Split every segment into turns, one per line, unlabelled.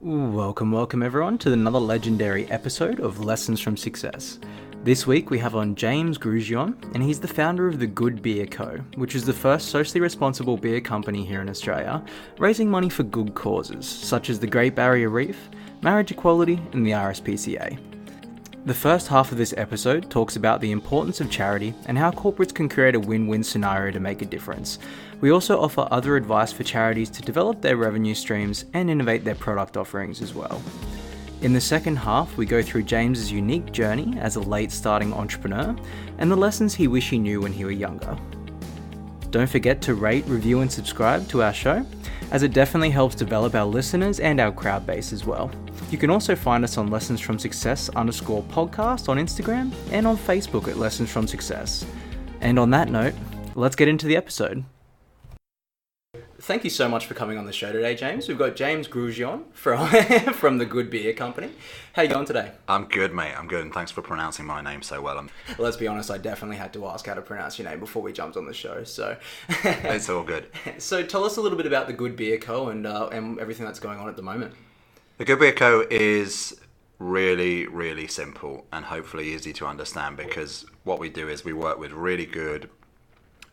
Welcome everyone to another legendary episode of Lessons from Success. This week we have on James Grugeon, and he's the founder of the Good Beer Co., which is the first socially responsible beer company here in Australia, raising money for good causes, such as the Great Barrier Reef, marriage equality, and the RSPCA. The first half of this episode talks about the importance of charity and how corporates can create a win-win scenario to make a difference. We also offer other advice for charities to develop their revenue streams and innovate their product offerings as well. In the second half, we go through James's unique journey as a late starting entrepreneur and the lessons he wished he knew when he was younger. Don't forget to rate, review and subscribe to our show, as it definitely helps develop our listeners and our crowd base as well. You can also find us on Lessons from Success _podcast on Instagram and on Facebook at Lessons from Success. And on that note, let's get into the episode. Thank you so much for coming on the show today, James. We've got James Grugeon from the Good Beer Company. How you going today?
I'm good, mate. I'm good, and thanks for pronouncing my name so well.
Well, let's be honest, I definitely had to ask how to pronounce your name before we jumped on the show, so...
It's all good.
So tell us a little bit about the Good Beer Co. and everything that's going on at the moment.
The Good Beer Co. is really, really simple and hopefully easy to understand, because what we do is we work with really good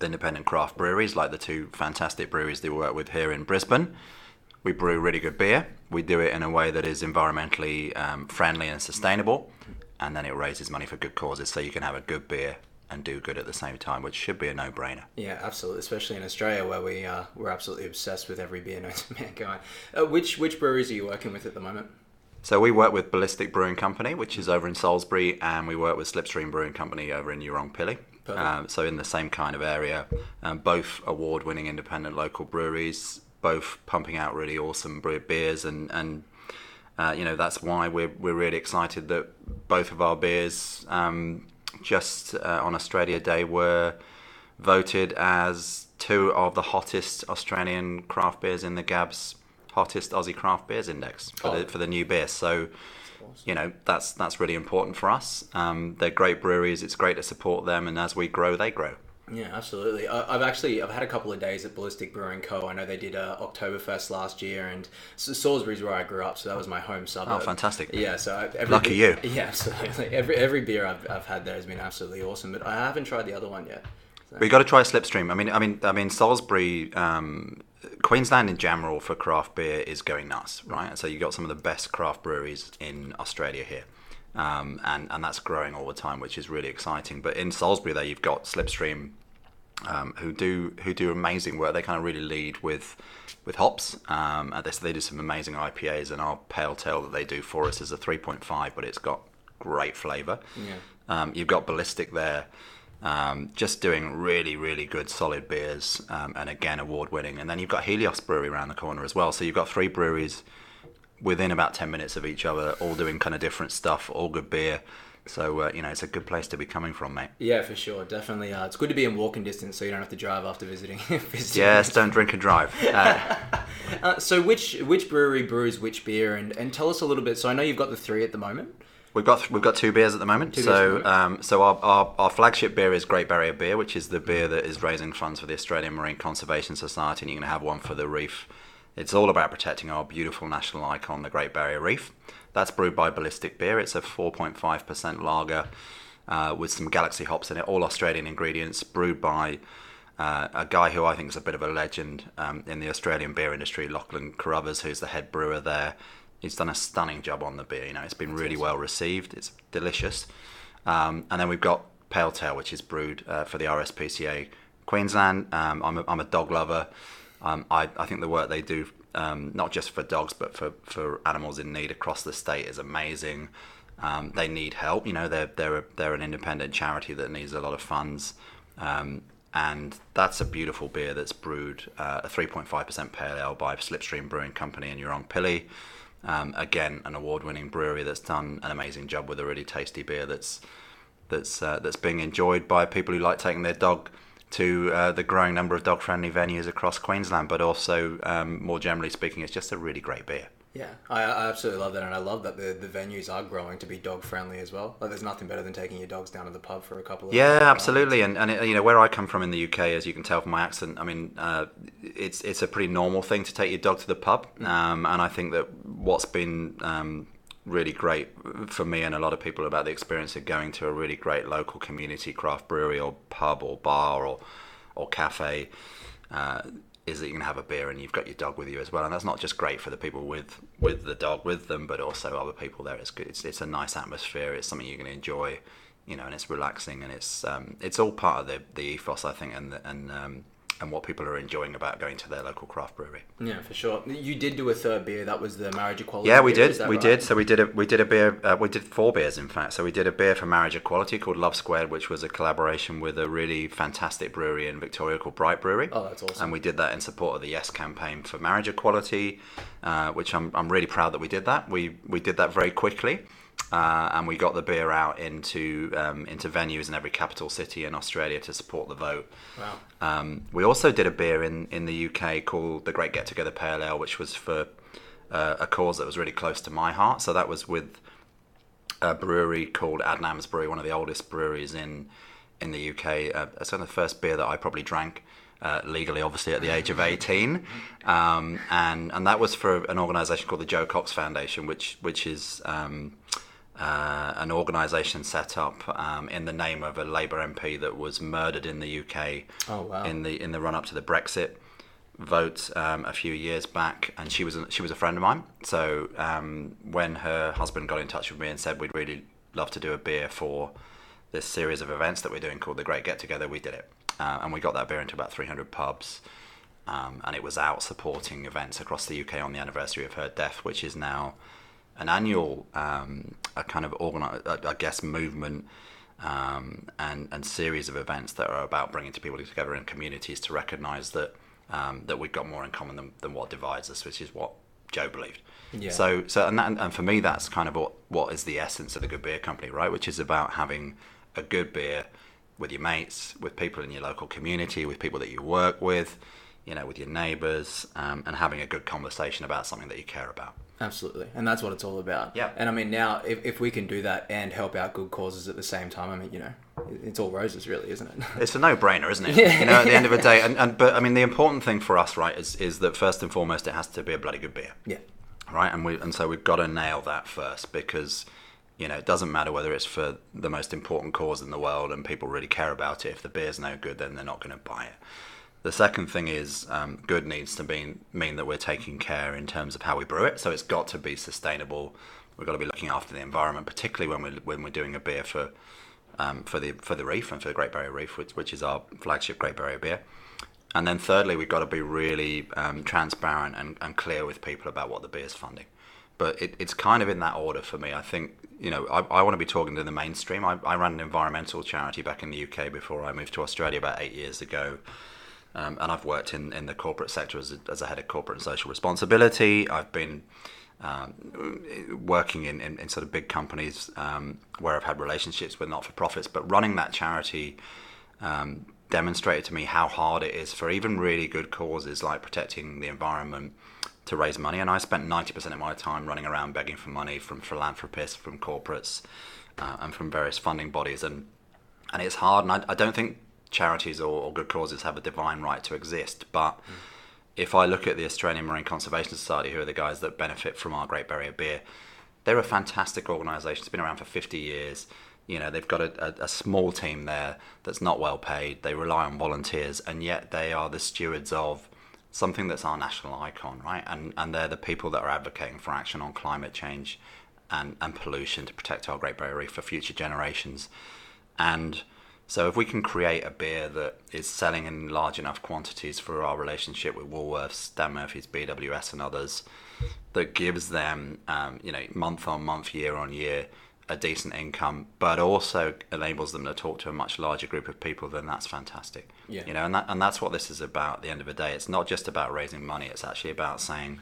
independent craft breweries, like the two fantastic breweries that we work with here in Brisbane. We brew really good beer. We do it in a way that is environmentally friendly and sustainable, and then it raises money for good causes, so you can have a good beer and do good at the same time, which should be a no-brainer.
Yeah, absolutely, especially in Australia, where we're absolutely obsessed with every beer known to mankind. Which breweries are you working with at the moment?
So we work with Ballistic Brewing Company, which is over in Salisbury, and we work with Slipstream Brewing Company over in Urong-Pilly. So in the same kind of area, both award-winning independent local breweries, both pumping out really awesome beers, and that's why we're really excited that both of our beers just on Australia Day were voted as two of the hottest Australian craft beers in the GAB's hottest Aussie craft beers index for the new beer. So that's really important for us. They're great breweries. It's great to support them, and as we grow, they grow.
Yeah, absolutely. I've had a couple of days at Ballistic Brewing Co. I know they did Oktoberfest last year, and Salisbury's where I grew up, so that was my home suburb.
Oh, fantastic!
Yeah, so
lucky you.
Yeah, absolutely. Every beer I've had there has been absolutely awesome, but I haven't tried the other one yet. So.
We got to try Slipstream. I mean, Salisbury. Queensland in general for craft beer is going nuts, right? And so you've got some of the best craft breweries in Australia here, and that's growing all the time, which is really exciting. But in Salisbury, there you've got Slipstream, who do amazing work. They kind of really lead with hops. They do some amazing IPAs, and our pale tail that they do for us is a 3.5, but it's got great flavour. Yeah. You've got Ballistic there. Just doing really, really good, solid beers, and again, award-winning. And then you've got Helios Brewery around the corner as well. So you've got three breweries within about 10 minutes of each other, all doing kind of different stuff, all good beer. So, it's a good place to be coming from, mate.
Yeah, for sure. Definitely. It's good to be in walking distance, so you don't have to drive after visiting.
Yes, don't drink and drive.
So which brewery brews which beer? And tell us a little bit. So I know you've got the three at the moment.
We've got two beers at the moment. So our flagship beer is Great Barrier Beer, which is the beer that is raising funds for the Australian Marine Conservation Society, and you're going to have one for the reef. It's all about protecting our beautiful national icon, the Great Barrier Reef. That's brewed by Ballistic Beer. It's a 4.5% lager with some Galaxy hops in it, all Australian ingredients, brewed by a guy who I think is a bit of a legend in the Australian beer industry, Lachlan Carruthers, who's the head brewer there. He's done a stunning job on the beer. It's been really well received. It's delicious. And then we've got Pale Tail, which is brewed for the RSPCA Queensland. I'm a dog lover. I think the work they do, not just for dogs, but for animals in need across the state is amazing. They need help. They're an independent charity that needs a lot of funds. And that's a beautiful beer that's brewed a 3.5% pale ale by Slipstream Brewing Company in Urong-Pilly. Again, an award-winning brewery that's done an amazing job with a really tasty beer that's being enjoyed by people who like taking their dog to the growing number of dog-friendly venues across Queensland. But also, more generally speaking, it's just a really great beer.
Yeah, I absolutely love that, and I love that the venues are growing to be dog friendly as well. Like, there's nothing better than taking your dogs down to the pub for a
Yeah,
couple of
absolutely.
rounds.
And you know, where I come from in the UK, as you can tell from my accent, I mean, it's a pretty normal thing to take your dog to the pub. And I think that what's been really great for me and a lot of people about the experience of going to a really great local community craft brewery or pub or bar or cafe is that you can have a beer and you've got your dog with you as well. And that's not just great for the people with the dog with them, but also other people there. It's good. It's a nice atmosphere. It's something you can enjoy, you know, and it's relaxing, and it's all part of the ethos, I think, and what people are enjoying about going to their local craft brewery.
Yeah, for sure. You did do a third beer. That was the Marriage Equality.
Yeah, we
beer,
did. We did. So we did a beer. We did 4 beers, in fact. So we did a beer for Marriage Equality called Love Squared, which was a collaboration with a really fantastic brewery in Victoria called Bright Brewery.
Oh, that's awesome.
And we did that in support of the Yes campaign for marriage equality, which I'm really proud that we did that. We did that very quickly. And we got the beer out into venues in every capital city in Australia to support the vote.
Wow.
We also did a beer in the UK called the Great Get Together Pale Ale, which was for a cause that was really close to my heart. So that was with a brewery called Adnams Brewery, one of the oldest breweries in the UK. It's kind of the first beer that I probably drank legally, obviously, at the age of 18. And that was for an organisation called the Joe Cox Foundation, which is an organisation set up in the name of a Labour MP that was murdered in the UK.
Oh, wow.
in the run up to the Brexit vote a few years back, and she was a friend of mine. So when her husband got in touch with me and said we'd really love to do a beer for this series of events that we're doing called the Great Get Together, we did it, and we got that beer into about 300 pubs. And it was out supporting events across the UK on the anniversary of her death, which is now an annual a kind of I guess movement and series of events that are about bringing people together in communities to recognise that that we've got more in common than what divides us, which is what Joe believed.
Yeah.
So and for me, that's kind of what is the essence of the Good Beer Company, right? Which is about having a good beer with your mates, with people in your local community, with people that you work with, you know, with your neighbours, and having a good conversation about something that you care about.
Absolutely, and that's what it's all about.
Yeah.
And I mean, now if we can do that and help out good causes at the same time, I mean, you know, it's all roses, really, isn't it?
It's a no-brainer, isn't it?
Yeah.
You know, at the end of the day, but I mean, the important thing for us, right, is that first and foremost, it has to be a bloody good beer.
Yeah.
Right, and so we've got to nail that first, because, you know, it doesn't matter whether it's for the most important cause in the world and people really care about it. If the beer's no good, then they're not going to buy it. The second thing is good needs to mean that we're taking care in terms of how we brew it. So it's got to be sustainable. We've got to be looking after the environment, particularly when we're doing a beer for the Reef and for the Great Barrier Reef, which is our flagship Great Barrier beer. And then thirdly, we've got to be really transparent and clear with people about what the beer's funding. But it's kind of in that order for me. I think, you know, I want to be talking to the mainstream. I ran an environmental charity back in the UK before I moved to Australia about 8 years ago. And I've worked in the corporate sector as a head of corporate and social responsibility. I've been working in sort of big companies where I've had relationships with not-for-profits. But running that charity demonstrated to me how hard it is for even really good causes like protecting the environment to raise money. And I spent 90% of my time running around begging for money from philanthropists, from corporates, and from various funding bodies. And it's hard, and I don't think charities or good causes have a divine right to exist, but if I look at the Australian Marine Conservation Society, who are the guys that benefit from our Great Barrier beer, they're a fantastic organisation. It's been around for 50 years. You know, they've got a small team there that's not well paid. They rely on volunteers, and yet they are the stewards of something that's our national icon, right? And they're the people that are advocating for action on climate change and pollution to protect our Great Barrier Reef for future generations. And so if we can create a beer that is selling in large enough quantities for our relationship with Woolworths, Dan Murphy's, BWS and others, that gives them, you know, month on month, year on year, a decent income, but also enables them to talk to a much larger group of people, then that's fantastic.
Yeah.
You know, and that's what this is about at the end of the day. It's not just about raising money. It's actually about saying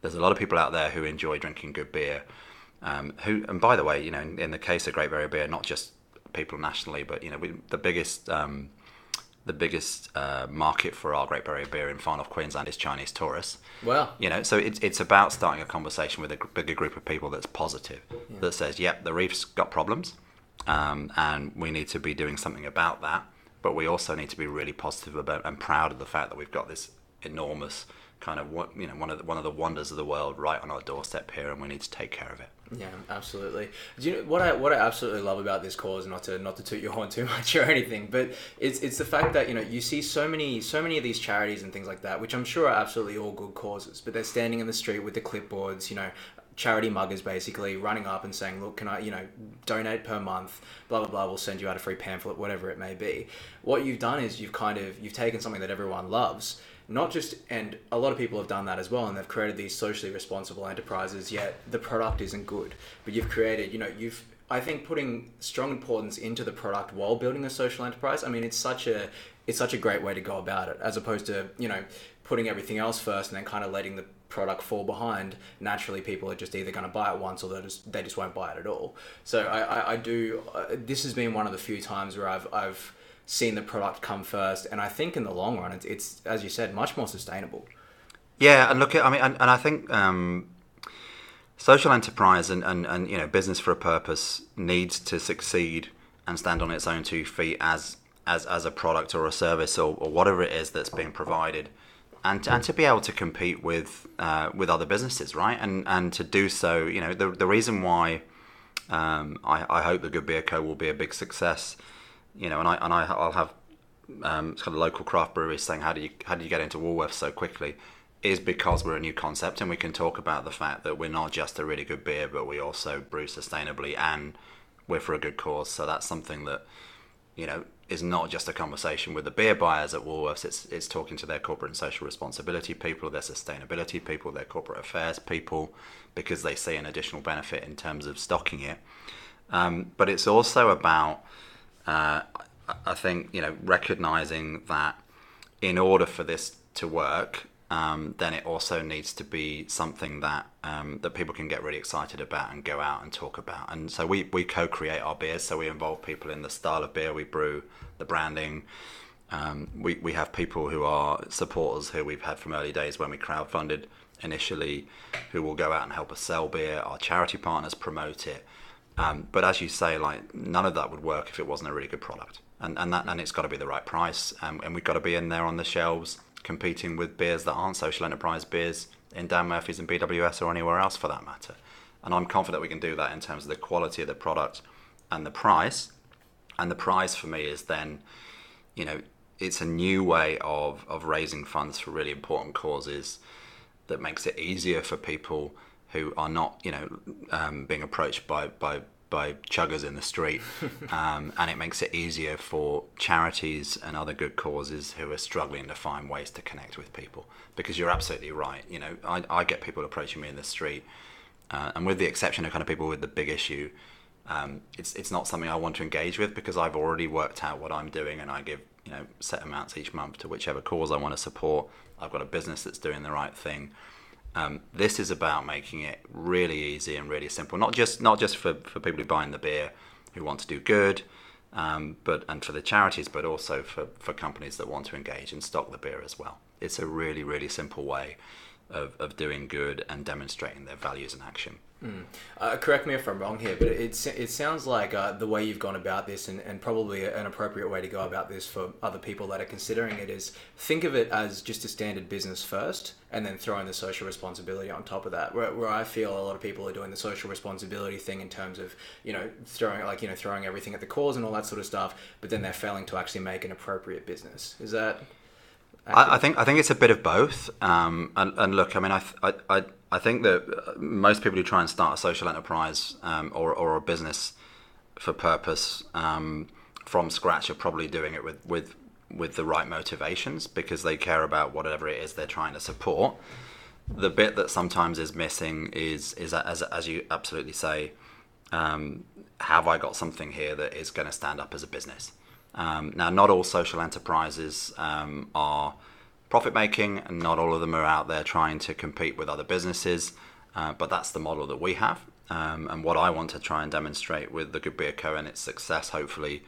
there's a lot of people out there who enjoy drinking good beer, who, and by the way, you know, in the case of Great Barrier Beer, not just people nationally, but, you know, the biggest market for our Great Barrier Beer in far north Queensland is Chinese tourists.
Wow.
So it's about starting a conversation with a bigger group of people that's positive, that says, yep, the reef's got problems, and we need to be doing something about that. But we also need to be really positive about and proud of the fact that we've got this enormous kind of one of the wonders of the world right on our doorstep here, and we need to take care of it.
Yeah, absolutely. Do you know what I absolutely love about this cause? Not to toot your horn too much or anything, but it's the fact that you see so many of these charities and things like that, which I'm sure are absolutely all good causes, but they're standing in the street with the clipboards, charity muggers basically running up and saying, look, can I, donate per month, blah, blah, blah, we'll send you out a free pamphlet, whatever it may be. What you've done is you've taken something that everyone loves, and a lot of people have done that as well, and they've created these socially responsible enterprises, yet the product isn't good. But you've created, I think putting strong importance into the product while building a social enterprise, I mean, it's such a great way to go about it, as opposed to, putting everything else first and then kind of letting the product fall behind. Naturally, people are just either going to buy it once or they just won't buy it at all. So I do, this has been one of the few times where I've seen the product come first, and I think in the long run it's as you said, much more sustainable.
Yeah, and look, I think social enterprise and business for a purpose needs to succeed and stand on its own 2 feet as a product or a service or whatever it is that's being provided, and to be able to compete with other businesses, right? And to do so, the reason why I hope the Good Beer Co will be a big success. I'll have kind of local craft breweries saying, how do you get into Woolworths so quickly? Is because we're a new concept, and we can talk about the fact that we're not just a really good beer, but we also brew sustainably, and we're for a good cause. So that's something that is not just a conversation with the beer buyers at Woolworths. It's talking to their corporate and social responsibility people, their sustainability people, their corporate affairs people, because they see an additional benefit in terms of stocking it. But it's also about I think recognizing that in order for this to work, then it also needs to be something that that people can get really excited about and go out and talk about. And so we co-create our beers, so we involve people in the style of beer we brew, the branding. We have people who are supporters who we've had from early days when we crowdfunded initially, who will go out and help us sell beer. Our charity partners promote it. But as you say, like, none of that would work if it wasn't a really good product, and it's got to be the right price, and we've got to be in there on the shelves competing with beers that aren't social enterprise beers in Dan Murphy's and BWS or anywhere else for that matter. And I'm confident we can do that in terms of the quality of the product and the price. And the prize for me is then, it's a new way of raising funds for really important causes that makes it easier for people who are not, being approached by chuggers in the street, and it makes it easier for charities and other good causes who are struggling to find ways to connect with people. Because you're absolutely right. I get people approaching me in the street, and with the exception of kind of people with the big issue, it's not something I want to engage with, because I've already worked out what I'm doing, and I give set amounts each month to whichever cause I want to support. I've got a business that's doing the right thing. This is about making it really easy and really simple, not just for people who buy in the beer who want to do good, and for the charities, but also for companies that want to engage and stock the beer as well. It's a really, really simple way of doing good and demonstrating their values in action.
Correct me if I'm wrong here, but it sounds like the way you've gone about this, and probably an appropriate way to go about this for other people that are considering it, is think of it as just a standard business first, and then throw in the social responsibility on top of that. Where I feel a lot of people are doing the social responsibility thing in terms of throwing everything at the cause and all that sort of stuff, but then they're failing to actually make an appropriate business. Is that?
I think it's a bit of both. And look, I mean, I think that most people who try and start a social enterprise or a business for purpose from scratch are probably doing it with the right motivations, because they care about whatever it is they're trying to support. The bit that sometimes is missing is as you absolutely say, have I got something here that is going to stand up as a business? Now, not all social enterprises are profit-making, and not all of them are out there trying to compete with other businesses, but that's the model that we have. And what I want to try and demonstrate with the Good Beer Co. and its success, hopefully,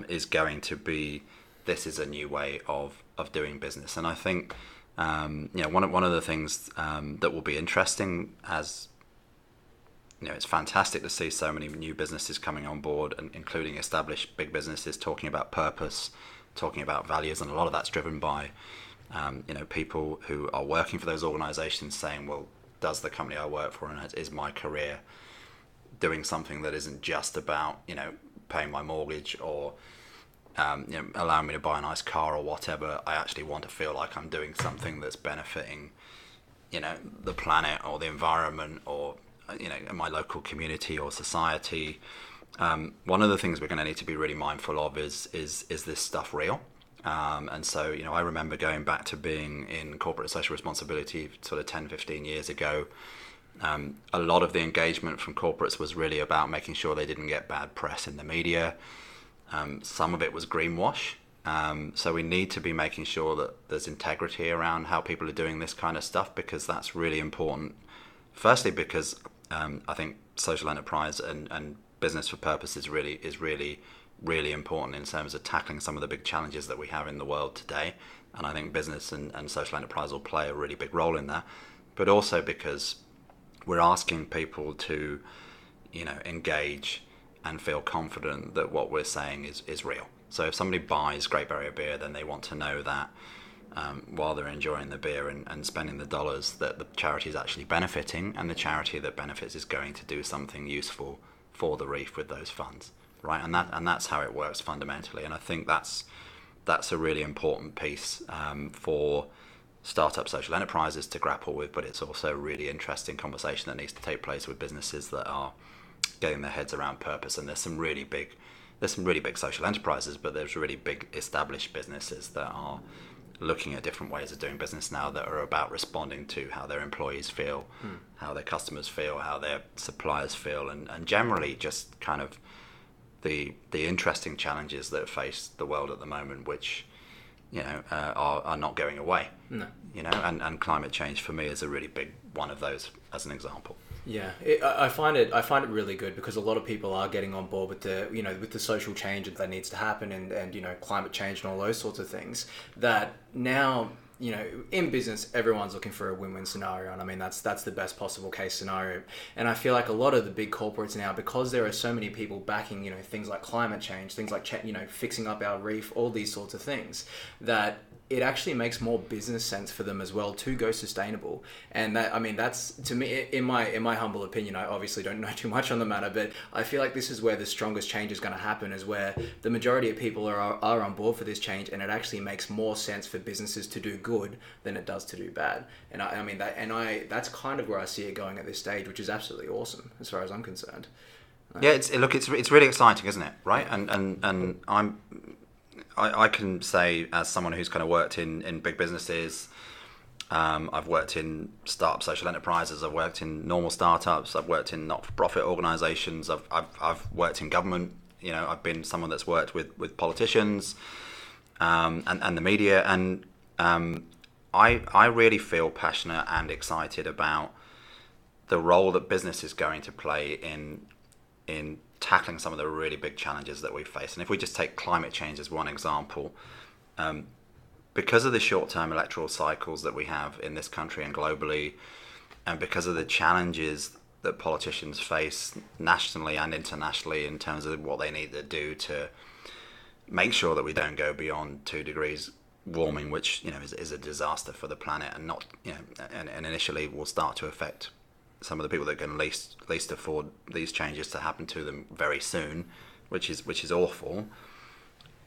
is going to be this is a new way of doing business. And I think one of the things that will be interesting, as it's fantastic to see so many new businesses coming on board, and including established big businesses talking about purpose, talking about values, and a lot of that's driven by people who are working for those organizations saying, well, does the company I work for and is my career doing something that isn't just about paying my mortgage or allowing me to buy a nice car or whatever. I actually want to feel like I'm doing something that's benefiting the planet or the environment or my local community or society. One of the things we're going to need to be really mindful of is this stuff real? And so, I remember going back to being in corporate social responsibility sort of 10, 15 years ago. A lot of the engagement from corporates was really about making sure they didn't get bad press in the media. Some of it was greenwash. So we need to be making sure that there's integrity around how people are doing this kind of stuff, because that's really important. Firstly, because I think social enterprise and business for purpose is really important in terms of tackling some of the big challenges that we have in the world today. And I think business and social enterprise will play a really big role in that. But also because we're asking people to, engage and feel confident that what we're saying is real. So if somebody buys Great Barrier Beer, then they want to know that while they're enjoying the beer and spending the dollars, that the charity is actually benefiting, and the charity that benefits is going to do something useful for the reef with those funds, right? And that's how it works fundamentally. And I think that's a really important piece for startup social enterprises to grapple with, but it's also a really interesting conversation that needs to take place with businesses that are getting their heads around purpose. And there's some really big social enterprises, but there's really big established businesses that are looking at different ways of doing business now that are about responding to how their employees feel, how their customers feel, how their suppliers feel, and generally just kind of the interesting challenges that face the world at the moment, which are not going away.
No.
And climate change for me is a really big one of those as an example.
Yeah, I find it really good, because a lot of people are getting on board with the social change that needs to happen, and climate change and all those sorts of things. That now, in business, everyone's looking for a win-win scenario, and I mean that's the best possible case scenario. And I feel like a lot of the big corporates now, because there are so many people backing things like climate change, things like fixing up our reef, all these sorts of things, that it actually makes more business sense for them as well to go sustainable. And that's, to me, in my humble opinion, I obviously don't know too much on the matter, but I feel like this is where the strongest change is going to happen, is where the majority of people are on board for this change, and it actually makes more sense for businesses to do good than it does to do bad. And that's kind of where I see it going at this stage, which is absolutely awesome as far as I'm concerned.
Yeah, it's really exciting, isn't it? Right? And I can say, as someone who's kind of worked in big businesses, I've worked in startup social enterprises, I've worked in normal startups, I've worked in not-for-profit organisations, I've worked in government. I've been someone that's worked with politicians and the media, and I really feel passionate and excited about the role that business is going to play in tackling some of the really big challenges that we face. And if we just take climate change as one example, because of the short-term electoral cycles that we have in this country and globally, and because of the challenges that politicians face nationally and internationally in terms of what they need to do to make sure that we don't go beyond 2 degrees warming, which is a disaster for the planet, and not and initially will start to affect some of the people that can least afford these changes to happen to them very soon, which is awful.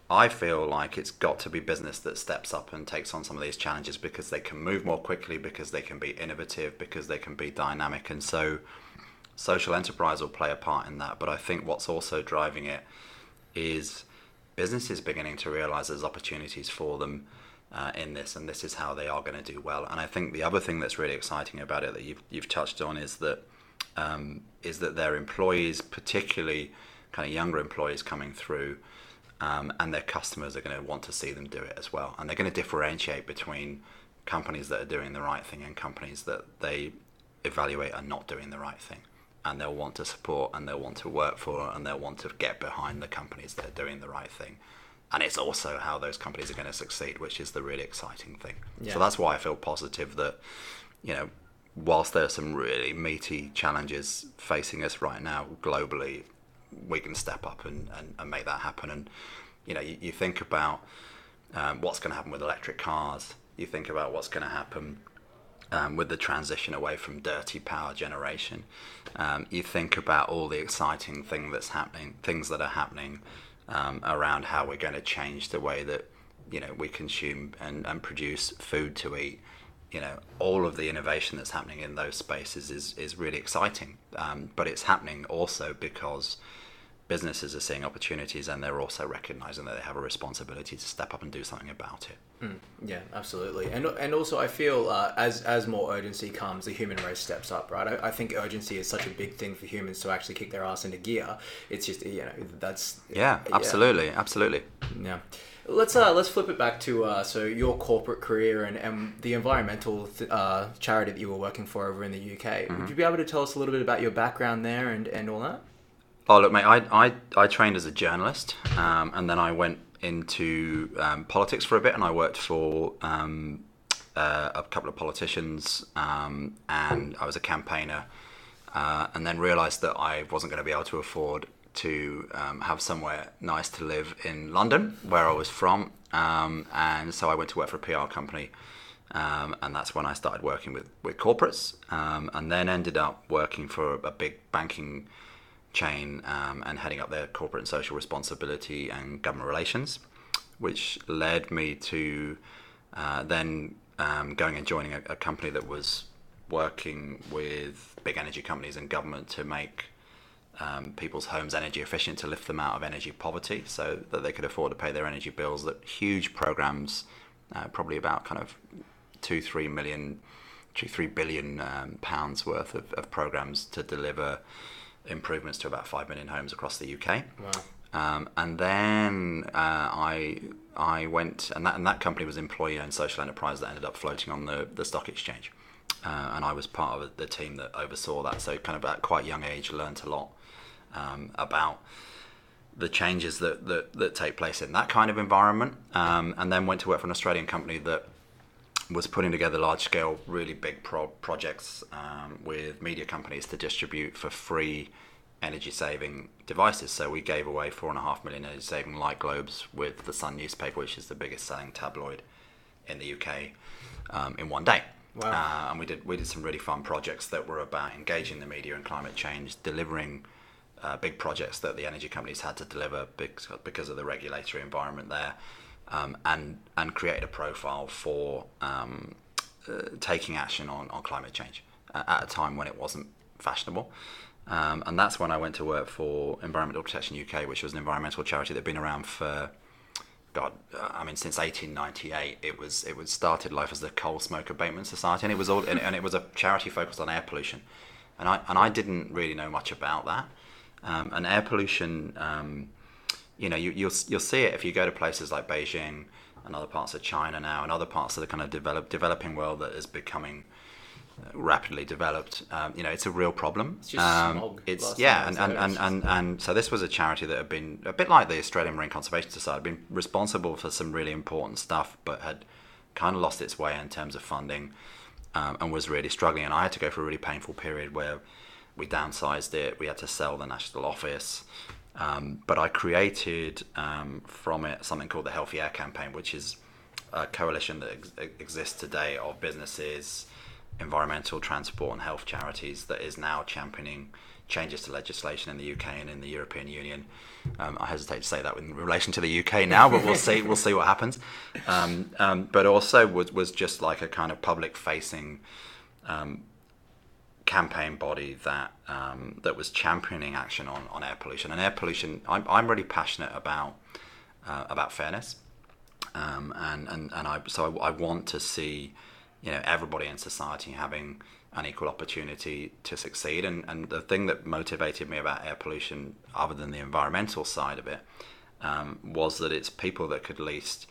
I feel like it's got to be business that steps up and takes on some of these challenges, because they can move more quickly, because they can be innovative, because they can be dynamic. And so social enterprise will play a part in that. But I think what's also driving it is businesses beginning to realize there's opportunities for them in this, and this is how they are going to do well. And I think the other thing that's really exciting about it that you've touched on is that their employees, particularly kind of younger employees coming through, and their customers are going to want to see them do it as well. And they're going to differentiate between companies that are doing the right thing and companies that they evaluate are not doing the right thing. And they'll want to support, and they'll want to work for, and they'll want to get behind the companies that are doing the right thing. and it's also how those companies are going to succeed, which is the really exciting thing.
Yeah.
So that's why I feel positive that, whilst there are some really meaty challenges facing us right now globally, we can step up and make that happen. And you think about what's going to happen with electric cars. You think about what's going to happen with the transition away from dirty power generation. You think about all the exciting things that are happening around how we're going to change the way that we consume and produce food to eat. All of the innovation that's happening in those spaces is really exciting. But it's happening also because businesses are seeing opportunities, and they're also recognizing that they have a responsibility to step up and do something about it.
Yeah, absolutely. And also I feel as more urgency comes, the human race steps up, right? I think urgency is such a big thing for humans to actually kick their ass into gear. It's just, that's...
Yeah, absolutely.
Yeah. Let's flip it back to so your corporate career and the environmental charity that you were working for over in the UK. Would you be able to tell us a little bit about your background there and all that?
Oh, look, mate, I trained as a journalist, and then I went into politics for a bit, and I worked for a couple of politicians, and I was a campaigner, and then realised that I wasn't going to be able to afford to have somewhere nice to live in London, where I was from, and so I went to work for a PR company, and that's when I started working with corporates, and then ended up working for a big banking chain and heading up their corporate and social responsibility and government relations, which led me to then going and joining a company that was working with big energy companies and government to make people's homes energy efficient, to lift them out of energy poverty so that they could afford to pay their energy bills. That huge programs, probably about kind of 2-3 billion pounds worth of programs to deliver improvements to about 5 million homes across the UK.
Wow.
And then I went, and that company was employee-owned social enterprise that ended up floating on the stock exchange. And I was part of the team that oversaw that. So kind of at quite a young age, learnt a lot about the changes that take place in that kind of environment. And then went to work for an Australian company that was putting together large-scale, really big projects with media companies to distribute for free energy-saving devices. So we gave away 4.5 million energy-saving light globes with the Sun newspaper, which is the biggest selling tabloid in the UK, in one day.
Wow.
And we did some really fun projects that were about engaging the media in climate change, delivering big projects that the energy companies had to deliver because of the regulatory environment there. And created a profile for taking action on climate change at a time when it wasn't fashionable. And that's when I went to work for Environmental Protection UK, which was an environmental charity that had been around for, since 1898. It was started life as the Coal Smoke Abatement Society, and it was a charity focused on air pollution. And I didn't really know much about that. And air pollution, you'll see it if you go to places like Beijing and other parts of China now, and other parts of the kind of developing world that is becoming rapidly developed. It's a real problem.
It's just smog.
And so this was a charity that had been a bit like the Australian Marine Conservation Society, had been responsible for some really important stuff, but had kind of lost its way in terms of funding, and was really struggling. And I had to go through a really painful period where we downsized it. We had to sell the national office. But I created from it something called the Healthy Air Campaign, which is a coalition that exists today of businesses, environmental, transport and health charities that is now championing changes to legislation in the UK and in the European Union. I hesitate to say that in relation to the UK now, but we'll see what happens. But also was just like a kind of public-facing campaign body that was championing action on air pollution. And air pollution, I'm really passionate about fairness, and I want to see everybody in society having an equal opportunity to succeed. And the thing that motivated me about air pollution, other than the environmental side of it, was that it's people that could least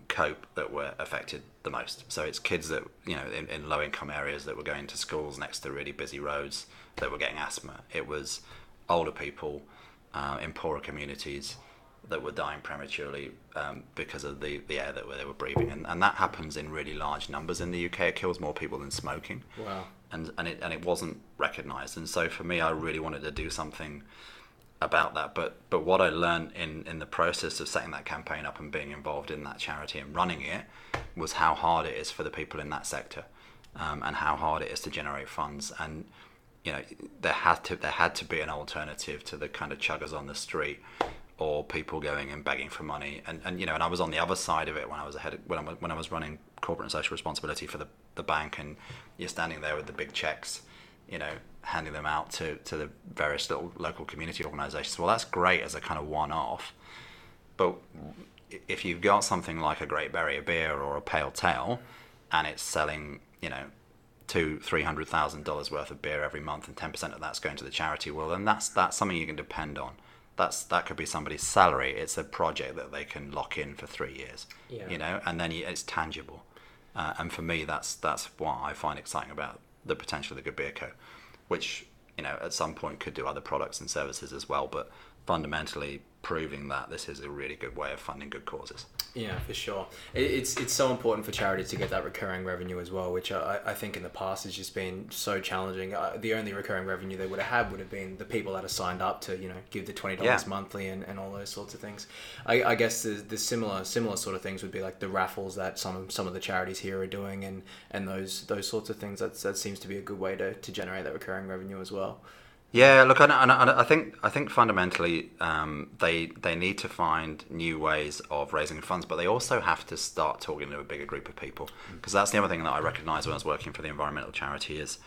cope that were affected the most. So it's kids that in low income areas that were going to schools next to really busy roads that were getting asthma. It was older people in poorer communities that were dying prematurely because of the air that they were breathing, and that happens in really large numbers in the UK. It kills more people than smoking.
Wow.
And it wasn't recognised, and so for me, I really wanted to do something about that. But what I learned in the process of setting that campaign up and being involved in that charity and running it was how hard it is for the people in that sector, and how hard it is to generate funds. And there had to be an alternative to the kind of chuggers on the street or people going and begging for money. And I was on the other side of it when I was running corporate and social responsibility for the bank, and you're standing there with the big checks, handing them out to the various little local community organisations. Well, that's great as a kind of one-off, but if you've got something like a Great Barrier Beer or a Pale Tail, and it's selling, $200,000-$300,000 worth of beer every month, and 10% of that's going to the charity, well, then that's something you can depend on. That could be somebody's salary. It's a project that they can lock in for 3 years, and then it's tangible. And for me, that's what I find exciting about the potential of the Good Beer Co., which at some point could do other products and services as well, but fundamentally proving that this is a really good way of funding good causes.
Yeah, for sure. It's so important for charities to get that recurring revenue as well, which I think in the past has just been so challenging. The only recurring revenue they would have had would have been the people that are signed up to, give the $20 monthly and all those sorts of things. I guess the similar sort of things would be like the raffles that some of the charities here are doing, and those sorts of things. That seems to be a good way to generate that recurring revenue as well.
Yeah, look, I think fundamentally they need to find new ways of raising funds, but they also have to start talking to a bigger group of people, because that's the other thing that I recognised when I was working for the environmental charity is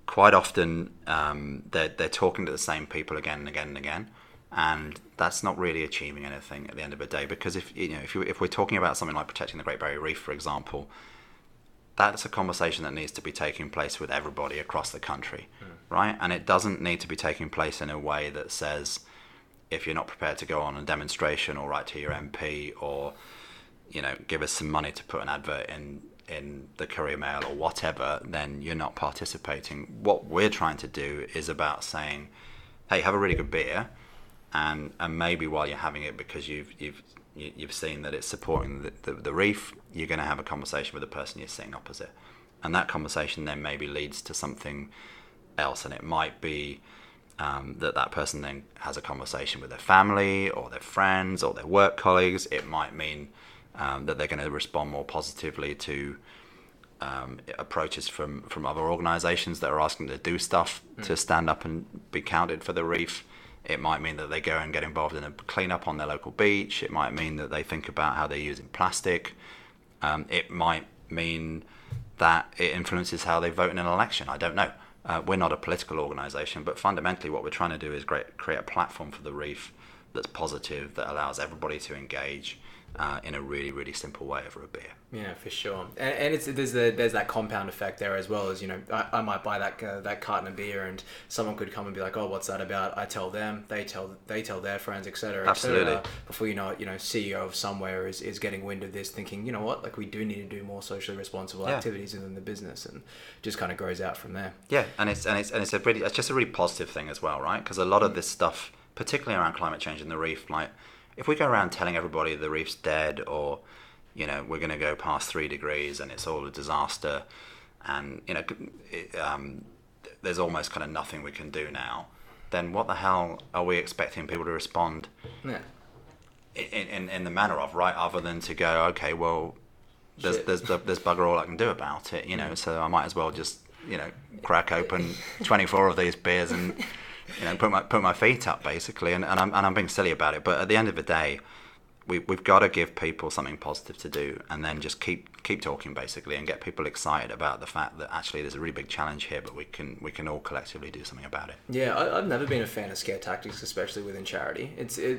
quite often they're talking to the same people again and again and again, and that's not really achieving anything at the end of the day. Because if we're talking about something like protecting the Great Barrier Reef, for example, that's a conversation that needs to be taking place with everybody across the country, right? And it doesn't need to be taking place in a way that says, if you're not prepared to go on a demonstration or write to your MP or, give us some money to put an advert in the Courier Mail or whatever, then you're not participating. What we're trying to do is about saying, hey, have a really good beer, and maybe while you're having it, because you've seen that it's supporting the reef, you're going to have a conversation with the person you're sitting opposite. And that conversation then maybe leads to something else. And it might be that person then has a conversation with their family or their friends or their work colleagues. It might mean that they're going to respond more positively to approaches from other organisations that are asking them to do stuff to stand up and be counted for the reef. It might mean that they go and get involved in a clean-up on their local beach. It might mean that they think about how they're using plastic. It might mean that it influences how they vote in an election. I don't know. We're not a political organisation, but fundamentally what we're trying to do is create a platform for the reef that's positive, that allows everybody to engage in a really, really simple way over a beer.
Yeah, for sure. And there's that compound effect there as well, as I might buy that carton of beer, and someone could come and be like, oh, what's that about? I tell them, they tell their friends, etc.
Absolutely.
Before you know it, CEO of somewhere is getting wind of this, thinking, you know what, like we do need to do more socially responsible activities within the business, and just kind of grows out from there.
Yeah, and it's just a really positive thing as well, right? Because a lot of this stuff, particularly around climate change and the reef, like if we go around telling everybody the reef's dead, or we're going to go past 3 degrees and it's all a disaster, and there's almost kind of nothing we can do now, then what the hell are we expecting people to respond in the manner of, right? Other than to go, okay, well, there's bugger all I can do about it, so I might as well just crack open 24 of these beers and put my feet up, basically, and I'm being silly about it. But at the end of the day, we've got to give people something positive to do, and then just keep talking, basically, and get people excited about the fact that actually there's a really big challenge here, but we can all collectively do something about it.
Yeah, I've never been a fan of scare tactics, especially within charity.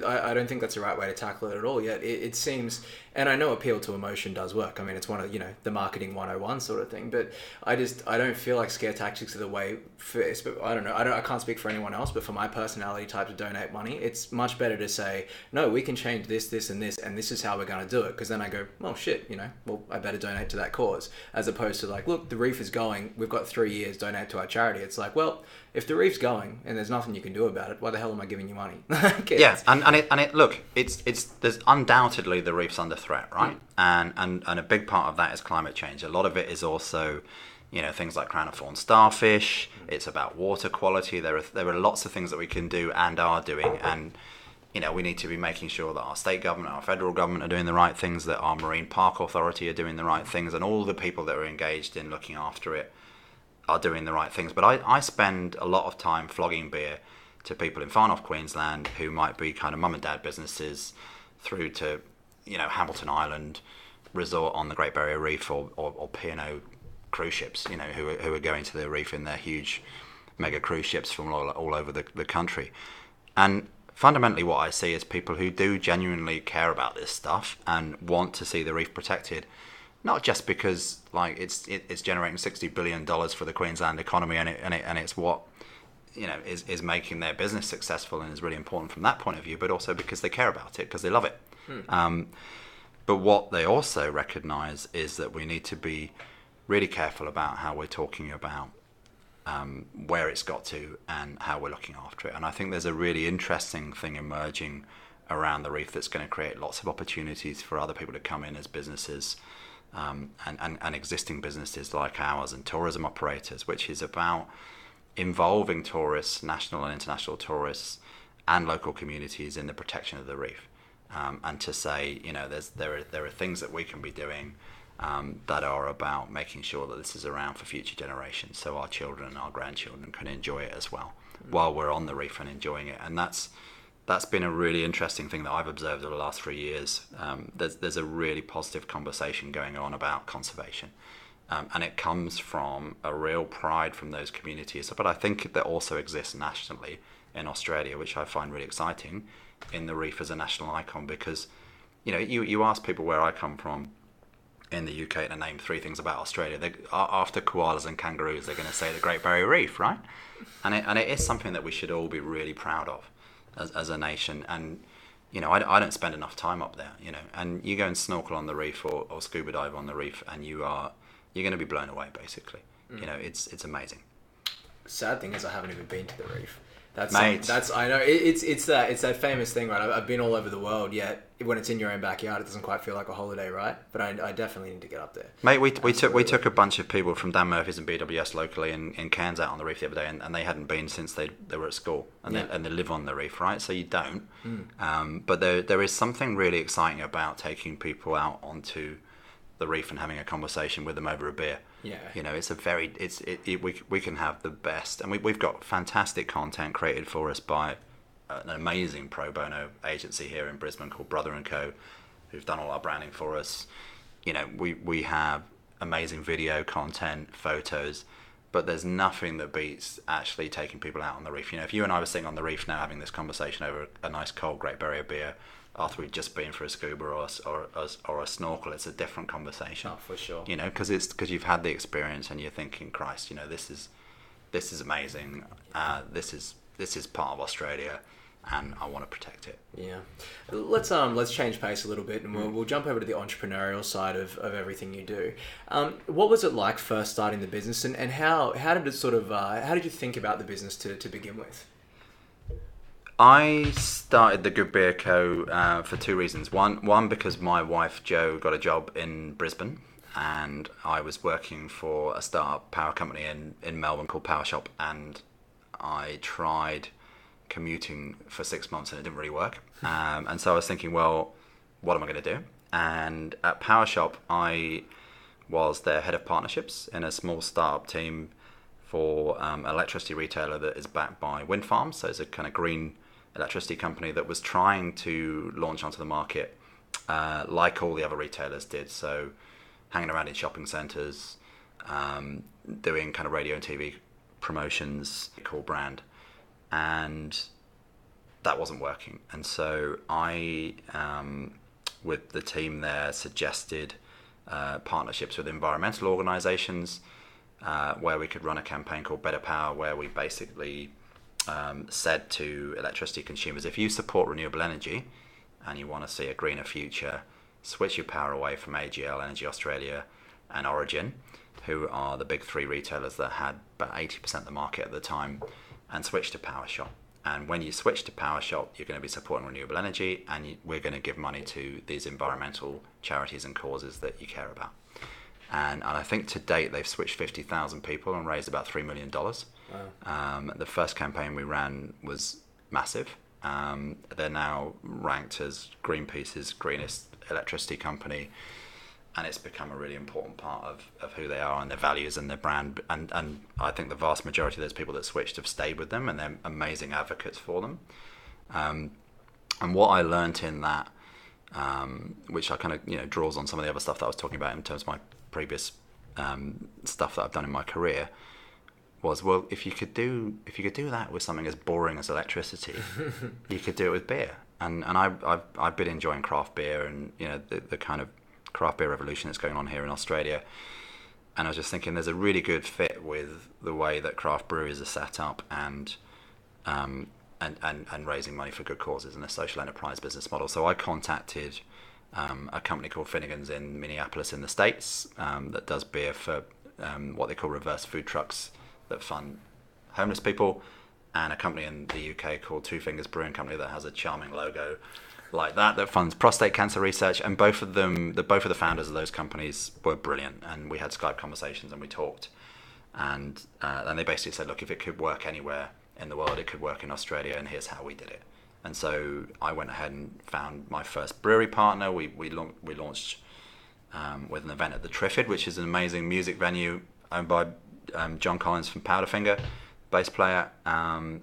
I don't think that's the right way to tackle it at all. Yet it seems, and I know appeal to emotion does work. I mean, it's one of the marketing 101 sort of thing. But I don't feel like scare tactics are the way. I don't know. I can't speak for anyone else, but for my personality type to donate money, it's much better to say, no, we can change this, and this is how we're going to do it. Because then I go, well, shit, well, I better to donate to that cause, as opposed to like, look, the reef is going, we've got 3 years, donate to our charity. It's like, well, if the reef's going and there's nothing you can do about it, why the hell am I giving you money?
Yeah, and look, it's there's undoubtedly the reef's under threat, right? And a big part of that is climate change. A lot of it is also, things like crown of thorn starfish. It's about water quality. There are lots of things that we can do and are doing, and we need to be making sure that our state government, our federal government are doing the right things, that our marine park authority are doing the right things, and all the people that are engaged in looking after it are doing the right things. But I spend a lot of time flogging beer to people in far north Queensland who might be kind of mum and dad businesses, through to Hamilton Island resort on the Great Barrier Reef, or P&O cruise ships, who are going to the reef in their huge mega cruise ships from all over the country. And fundamentally what I see is people who do genuinely care about this stuff and want to see the reef protected, not just because like it's generating $60 billion for the Queensland economy, and it's what is making their business successful and is really important from that point of view, but also because they care about it, because they love it. But what they also recognise is that we need to be really careful about how we're talking about where it's got to and how we're looking after it. And I think there's a really interesting thing emerging around the reef that's going to create lots of opportunities for other people to come in as businesses, and existing businesses like ours and tourism operators, which is about involving tourists, national and international tourists, and local communities in the protection of the reef. And to say, there are things that we can be doing that are about making sure that this is around for future generations, so our children and our grandchildren can enjoy it as well, while we're on the reef and enjoying it. And that's been a really interesting thing that I've observed over the last 3 years. There's a really positive conversation going on about conservation, and it comes from a real pride from those communities. But I think that also exists nationally in Australia, which I find really exciting, in the reef as a national icon, because you ask people where I come from in the UK to name 3 things about Australia. After koalas and kangaroos, they're going to say the Great Barrier Reef, right? And it is something that we should all be really proud of as a nation. And I don't spend enough time up there, and you go and snorkel on the reef or scuba dive on the reef, and you're going to be blown away, basically. It's amazing.
Sad thing is, I haven't even been to the reef. That's I know it's that famous thing, right? I've been all over the world, yet when it's in your own backyard, it doesn't quite feel like a holiday, right? But I definitely need to get up there.
Mate, we took a bunch of people from Dan Murphy's and BWS locally in Cairns out on the reef the other day, and they hadn't been since they were at school, and they live on the reef, right? So you don't. But there is something really exciting about taking people out onto the reef and having a conversation with them over a beer.
Yeah.
We can have the best, and we've got fantastic content created for us by an amazing pro bono agency here in Brisbane called Brother & Co, who've done all our branding for us. We have amazing video content, photos, but there's nothing that beats actually taking people out on the reef. If you and I were sitting on the reef now having this conversation over a nice cold Great Barrier beer after we've just been for a scuba or a snorkel, it's a different conversation.
Oh, for sure.
Because you've had the experience and you're thinking, Christ, this is amazing. This is part of Australia, and I want to protect it.
Yeah. Let's change pace a little bit, and we'll jump over to the entrepreneurial side of everything you do. What was it like first starting the business, and how did it how did you think about the business to begin with?
I started the Good Beer Co. For 2 reasons. One, because my wife Jo got a job in Brisbane, and I was working for a startup power company in Melbourne called Power Shop, and I tried commuting for 6 months and it didn't really work. And so I was thinking, well, what am I going to do? And at Power Shop, I was their head of partnerships in a small startup team for an electricity retailer that is backed by wind farms. So it's a kind of green electricity company that was trying to launch onto the market like all the other retailers did. So hanging around in shopping centres, doing kind of radio and TV promotions, core brand. And that wasn't working. And so I, with the team there, suggested partnerships with environmental organisations where we could run a campaign called Better Power, where we basically said to electricity consumers, if you support renewable energy and you want to see a greener future, switch your power away from AGL, Energy Australia, and Origin, who are the big three retailers that had about 80% of the market at the time, and switch to PowerShop. And when you switch to PowerShop, you're going to be supporting renewable energy, and we're going to give money to these environmental charities and causes that you care about. And I think to date they've switched 50,000 people and raised about $3 million. Wow. The first campaign we ran was massive. They're now ranked as Greenpeace's greenest electricity company, and it's become a really important part of who they are and their values and their brand. And I think the vast majority of those people that switched have stayed with them, and they're amazing advocates for them. And what I learned in that, which I kind of draws on some of the other stuff that I was talking about in terms of my previous stuff that I've done in my career, was, well, if you could do that with something as boring as electricity, you could do it with beer. And I've been enjoying craft beer and the kind of craft beer revolution that's going on here in Australia. And I was just thinking there's a really good fit with the way that craft breweries are set up and raising money for good causes and a social enterprise business model. So I contacted a company called Finnegan's in Minneapolis in the States that does beer for what they call reverse food trucks that fund homeless people, and a company in the UK called Two Fingers Brewing Company that has a charming logo like that funds prostate cancer research. And both of the founders of those companies were brilliant, and we had Skype conversations and we talked, and they basically said, look, if it could work anywhere in the world, it could work in Australia, and here's how we did it. And so I went ahead and found my first brewery partner. We launched with an event at the Triffid, which is an amazing music venue owned by John Collins from Powderfinger, bass player, and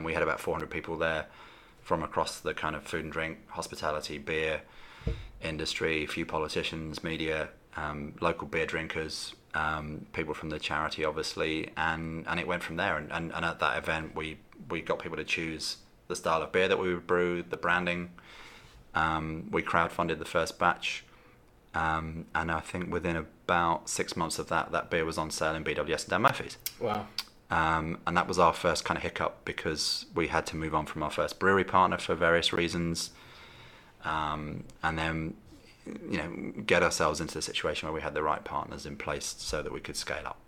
we had about 400 people there from across the kind of food and drink, hospitality, beer industry, a few politicians, media, local beer drinkers, people from the charity, obviously, and it went from there. And at that event, we got people to choose the style of beer that we would brew, the branding. We crowdfunded the first batch. And I think within about 6 months of that beer was on sale in BWS and Dan Murphy's.
Wow.
And that was our first kind of hiccup, because we had to move on from our first brewery partner for various reasons, and then get ourselves into the situation where we had the right partners in place so that we could scale up,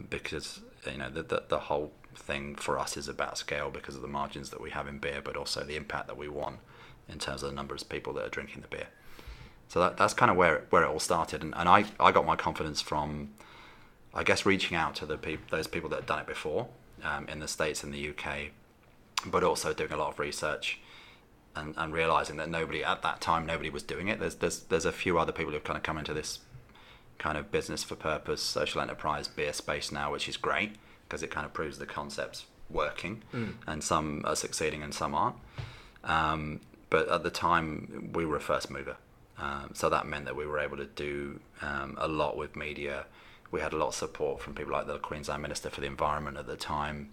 because the whole thing for us is about scale because of the margins that we have in beer, but also the impact that we want in terms of the numbers of people that are drinking the beer. So that's kind of where it all started, and I got my confidence from, I guess, reaching out to those people that had done it before in the States and the UK, but also doing a lot of research and realizing that nobody was doing it. There's a few other people who've kind of come into this kind of business for purpose, social enterprise beer space now, which is great because it kind of proves the concept's working, and some are succeeding and some aren't. But at the time, we were a first mover. So that meant that we were able to do a lot with media. We had a lot of support from people like the Queensland Minister for the Environment at the time.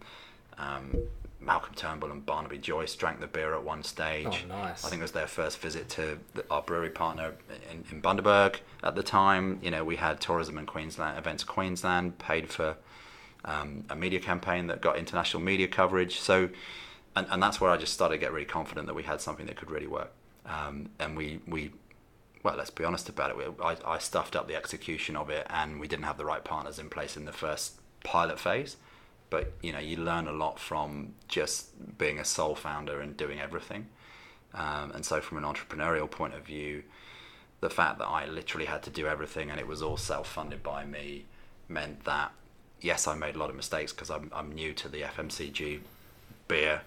Malcolm Turnbull and Barnaby Joyce drank the beer at one stage.
Oh, nice.
I think it was their first visit to our brewery partner in Bundaberg at the time. We had Tourism and Queensland Events Queensland paid for a media campaign that got international media coverage. So, and that's where I just started to get really confident that we had something that could really work. And we well, let's be honest about it. I stuffed up the execution of it, and we didn't have the right partners in place in the first pilot phase. But you learn a lot from just being a sole founder and doing everything. And so, from an entrepreneurial point of view, the fact that I literally had to do everything and it was all self-funded by me meant that, yes, I made a lot of mistakes because I'm new to the FMCG beer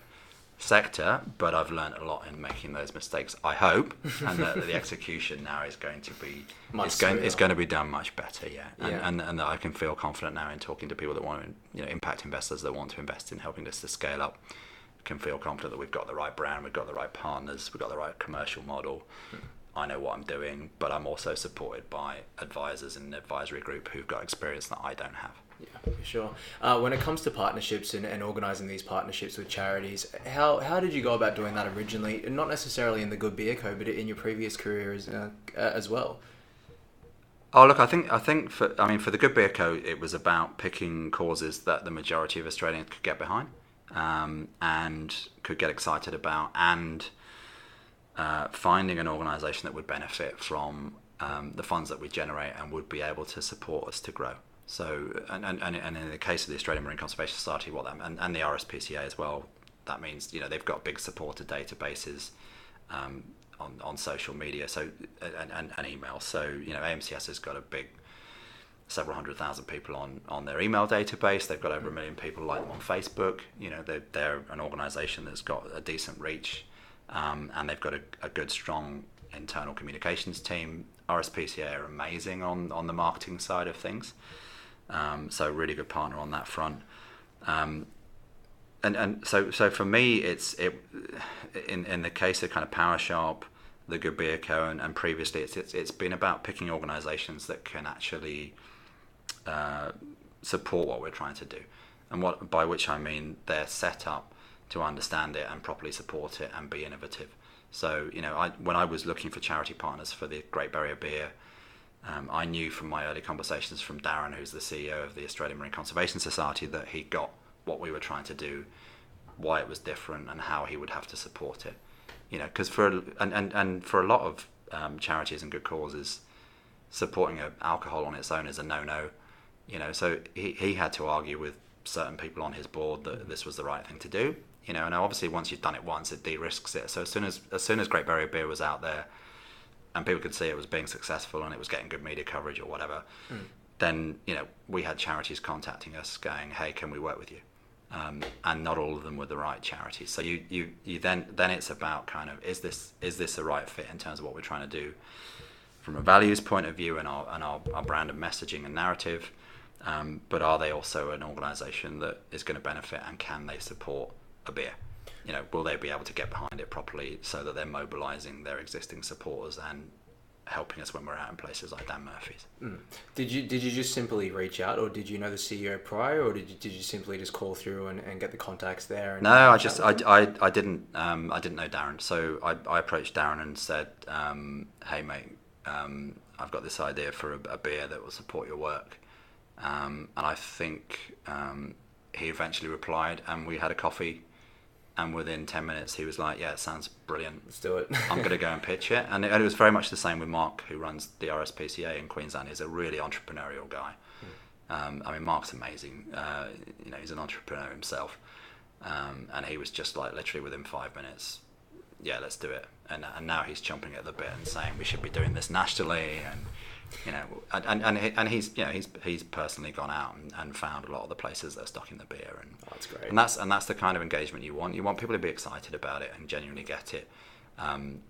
sector, but I've learned a lot in making those mistakes, I hope, and the execution now is going to be it's going to be done much better, and that I can feel confident now in talking to people that want to, impact investors that want to invest in helping us to scale up. Can feel confident that we've got the right brand, we've got the right partners, we've got the right commercial model. I know what I'm doing, but I'm also supported by advisors in an advisory group who've got experience that I don't have.
Yeah, for sure. When it comes to partnerships and organising these partnerships with charities, how did you go about doing that originally? Not necessarily in the Good Beer Co, but in your previous career as well.
Oh, look, I think for the Good Beer Co, it was about picking causes that the majority of Australians could get behind, and could get excited about, and finding an organisation that would benefit from the funds that we generate and would be able to support us to grow. So, and in the case of the Australian Marine Conservation Society, and the RSPCA as well, that means they've got big supporter databases on social media, so and email. So AMCS has got a big several 100,000 people on their email database. They've got over 1 million people like them on Facebook. They're an organisation that's got a decent reach, and they've got a good, strong internal communications team. RSPCA are amazing on the marketing side of things, so really good partner on that front. And so for me, in the case of kind of PowerSharp, the Good Beer Co, and previously it's been about picking organisations that can actually support what we're trying to do, and by which I mean they're set up to understand it and properly support it and be innovative. So when I was looking for charity partners for the Great Barrier Beer, I knew from my early conversations from Darren, who's the CEO of the Australian Marine Conservation Society, that he got what we were trying to do, why it was different, and how he would have to support it. Because for a lot of charities and good causes, supporting alcohol on its own is a no-no. So he had to argue with certain people on his board that this was the right thing to do. And obviously once you've done it once, it de-risks it. So as soon as Great Barrier Beer was out there, and people could see it was being successful and it was getting good media coverage or whatever, then we had charities contacting us going, "Hey, can we work with you?" And not all of them were the right charities. So you then it's about kind of is this a right fit in terms of what we're trying to do from a values point of view and our brand and messaging and narrative, but are they also an organisation that is going to benefit, and can they support a beer? Will they be able to get behind it properly so that they're mobilising their existing supporters and helping us when we're out in places like Dan Murphy's?
Did you just simply reach out, or did you know the CEO prior, or did you simply just call through and get the contacts there?
No, I didn't know Darren, so I approached Darren and said, "Hey mate, I've got this idea for a beer that will support your work," and I think he eventually replied, and we had a coffee. And within 10 minutes, he was like, "Yeah, it sounds brilliant.
Let's do it."
I'm going to go and pitch it." And it was very much the same with Mark, who runs the RSPCA in Queensland. He's a really entrepreneurial guy. Mark's amazing. He's an entrepreneur himself. And he was just like, literally within 5 minutes, "Yeah, let's do it." And now he's chomping at the bit and saying we should be doing this nationally. And he's personally gone out and found a lot of the places that are stocking the beer, and
that's great.
And that's the kind of engagement you want. You want people to be excited about it and genuinely get it. And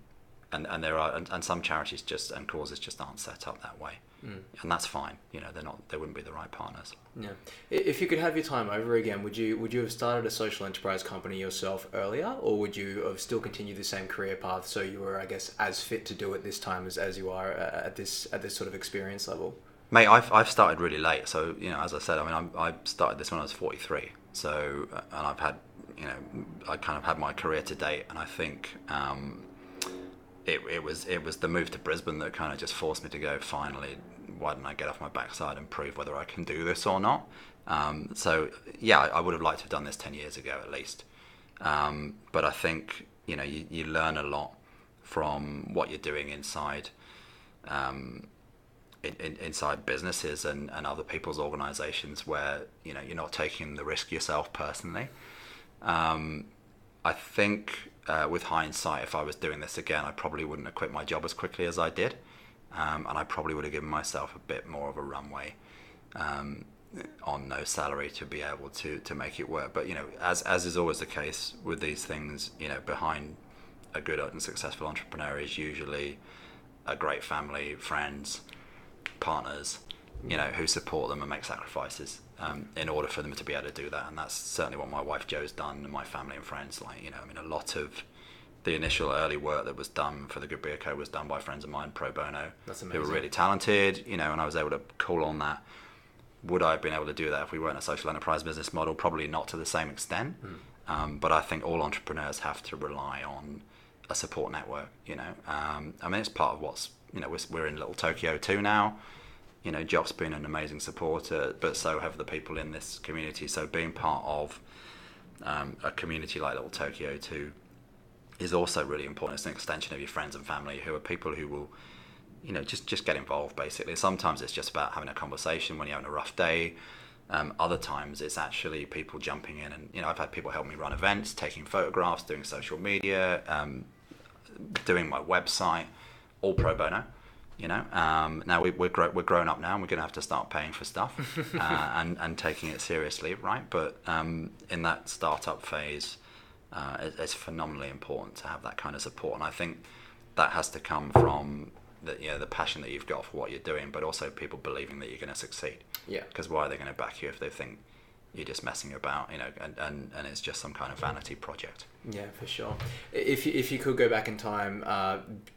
there are some charities and causes just aren't set up that way, and that's fine. They wouldn't be the right partners.
Yeah. If you could have your time over again, would you have started a social enterprise company yourself earlier, or would you have still continued the same career path so you were, I guess, as fit to do it this time as you are at this sort of experience level?
Mate, I've started really late. So as I said, I started this when I was 43. So and I've had I kind of had my career to date, and I think it was the move to Brisbane that kind of just forced me to go, finally, why didn't I get off my backside and prove whether I can do this or not? So yeah, I would have liked to have done this 10 years ago at least. But I think you learn a lot from what you're doing inside inside businesses and other people's organisations where you're not taking the risk yourself personally. I think with hindsight, if I was doing this again, I probably wouldn't have quit my job as quickly as I did, and I probably would have given myself a bit more of a runway on no salary to be able to make it work. But as is always the case with these things, behind a good and successful entrepreneur is usually a great family, friends, partners, who support them and make sacrifices in order for them to be able to do that. And that's certainly what my wife Jo's done, and my family and friends. A lot of the initial early work that was done for the Good Beer Co was done by friends of mine pro bono.
That's amazing.
Who were really talented, and I was able to call on that. Would I have been able to do that if we weren't a social enterprise business model? Probably not to the same extent. But I think all entrepreneurs have to rely on a support network. It's part of what's we're in Little Tokyo too now. Job's been an amazing supporter, but so have the people in this community. So being part of a community like Little Tokyo 2 is also really important. It's an extension of your friends and family, who are people who will, just get involved, basically. Sometimes it's just about having a conversation when you're having a rough day. Other times it's actually people jumping in, and I've had people help me run events, taking photographs, doing social media, doing my website, all pro bono. Now we're grown up now, and we're going to have to start paying for stuff and taking it seriously, right? But in that startup phase, it's phenomenally important to have that kind of support, and I think that has to come from the passion that you've got for what you're doing, but also people believing that you're going to succeed.
Yeah.
Because why are they going to back you if they think you're just messing about, and it's just some kind of vanity project?
Yeah, for sure. If you could go back in time